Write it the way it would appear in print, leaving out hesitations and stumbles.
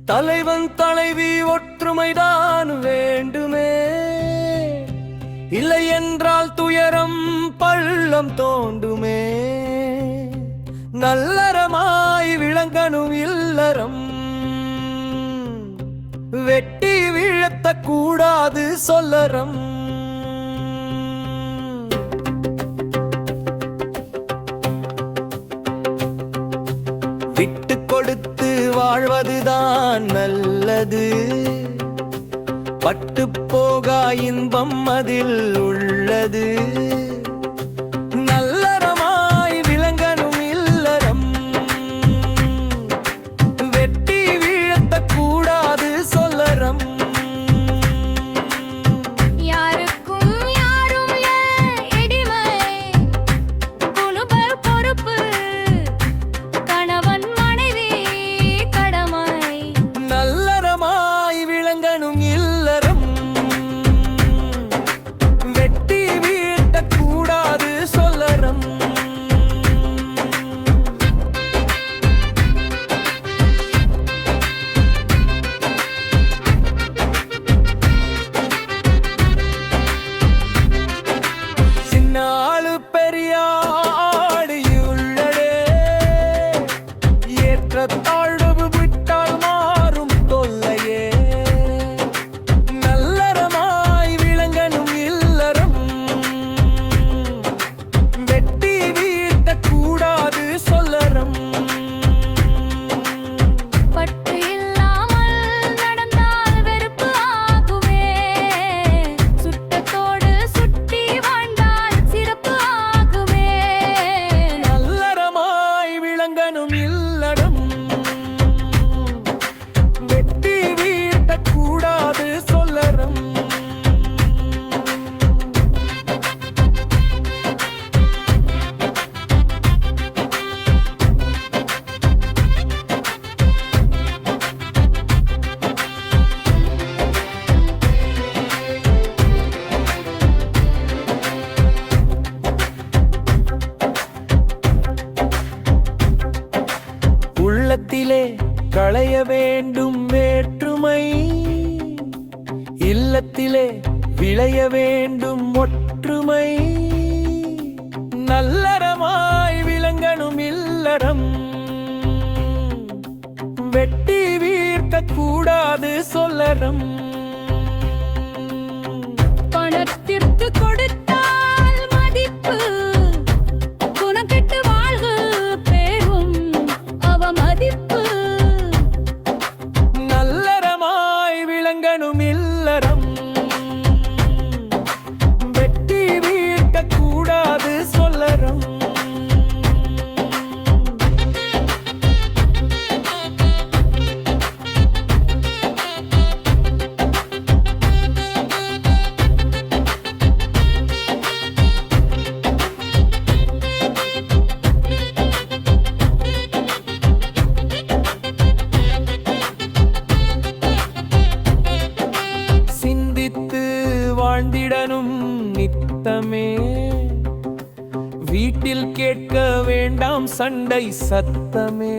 தலைவன் தலைவி ஒற்றுமைதான் வேண்டுமே, இல்லை என்றால் துயரம் பள்ளம் தோண்டுமே. நல்லறமாய் விளங்கணும் இல்லறம், வெட்டி வீழத்த கூடாது சொல்லறம். விட்டு கொடுத்து வாழ்வதுதான் நல்லது, பட்டு போகா இன்பம் அதில் உள்ளது. நல்லறமாய் விளங்கணும் இல்லறம், வெட்டி வீழத்த கூடாது சொல்லறம். உள்ளத்திலே களைய வேண்டும் வேற்றுமை, இல்லத்திலே விளைய வேண்டும் ஒற்றுமை. நல்லறமாய் விளங்கணும் இல்லறம், வெட்டி வீழ்த்த கூடாது சொல்லறம். பணத்திற்கு கொடுத்தால் மதிப்பு, குணக்கெட்டு வாழ்வு பெறும் அவமதிப்பு. நல்லறமாய் விளங்கணும் இல்லறம், வெட்டி வீழ்த்த கூடாது சொல்லறம். வாழ்ந்திடனும் நித்தமே, வீட்டில் கேட்க வேண்டாம் சண்டை சத்தமே.